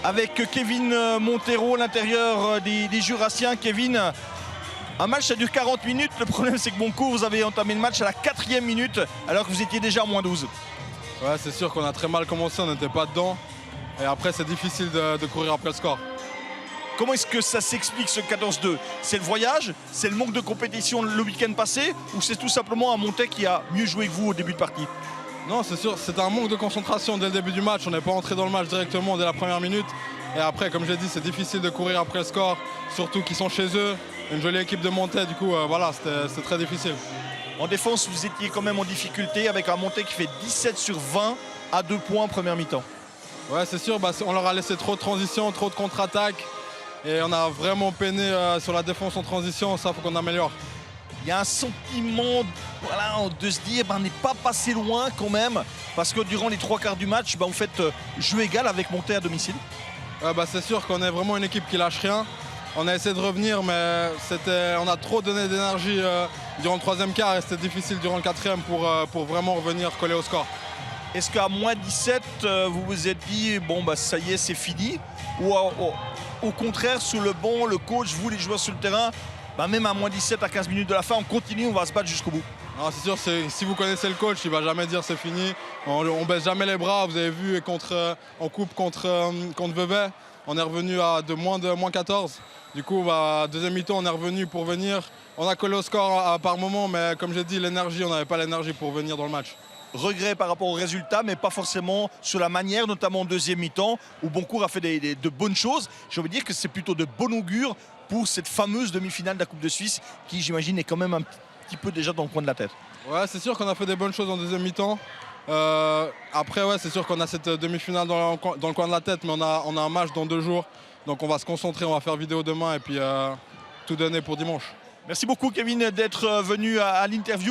avec Kevin Montero, l'intérieur des Jurassiens. Kevin, un match ça dure 40 minutes. Le problème c'est que Boncourt, vous avez entamé le match à la 4e minute alors que vous étiez déjà en moins 12. Ouais, c'est sûr qu'on a très mal commencé, on n'était pas dedans. Et après c'est difficile de courir après le score. Comment est-ce que ça s'explique ce 14-2? C'est le voyage? C'est le manque de compétition le week-end passé? Ou c'est tout simplement un Montais qui a mieux joué que vous au début de partie? Non, c'est sûr, c'est un manque de concentration dès le début du match. On n'est pas entré dans le match directement dès la première minute. Et après, comme j'ai dit, c'est difficile de courir après le score, surtout qu'ils sont chez eux. Une jolie équipe de Montais, du coup, voilà, c'était très difficile. En défense, vous étiez quand même en difficulté avec un Montais qui fait 17 sur 20 à 2 points en première mi-temps. Ouais, c'est sûr, on leur a laissé trop de transitions, trop de contre-attaques. Et on a vraiment peiné sur la défense en transition, ça faut qu'on améliore. Il y a un sentiment de se dire on n'est pas passé loin quand même, parce que durant les 3/4 du match, vous faites jeu égal avec Montais à domicile. C'est sûr qu'on est vraiment une équipe qui lâche rien. On a essayé de revenir, mais on a trop donné d'énergie durant le 3e quart et c'était difficile durant le 4e pour vraiment revenir coller au score. Est-ce qu'à moins 17, vous vous êtes dit ça y est, c'est fini? Ou au contraire, sous le banc, le coach, vous les joueurs sur le terrain, même à moins 17 à 15 minutes de la fin, on continue, on va se battre jusqu'au bout? C'est sûr, si vous connaissez le coach, il ne va jamais dire c'est fini. On baisse jamais les bras, vous avez vu en coupe contre Vevey, on est revenu de moins 14. Du coup, deuxième mi-temps, on est revenu pour venir. On a collé au score par moment, mais comme j'ai dit, l'énergie, on n'avait pas l'énergie pour venir dans le match. Regret par rapport au résultat, mais pas forcément sur la manière, notamment en deuxième mi-temps, où Boncourt a fait de bonnes choses. J'ai envie de dire que c'est plutôt de bon augure pour cette fameuse demi-finale de la Coupe de Suisse, qui, j'imagine, est quand même un petit peu déjà dans le coin de la tête. Ouais, c'est sûr qu'on a fait des bonnes choses en deuxième mi-temps. Après, ouais, c'est sûr qu'on a cette demi-finale dans le coin de la tête, mais on a un match dans 2 jours. Donc on va se concentrer, on va faire vidéo demain et puis tout donner pour dimanche. Merci beaucoup, Kevin, d'être venu à l'interview.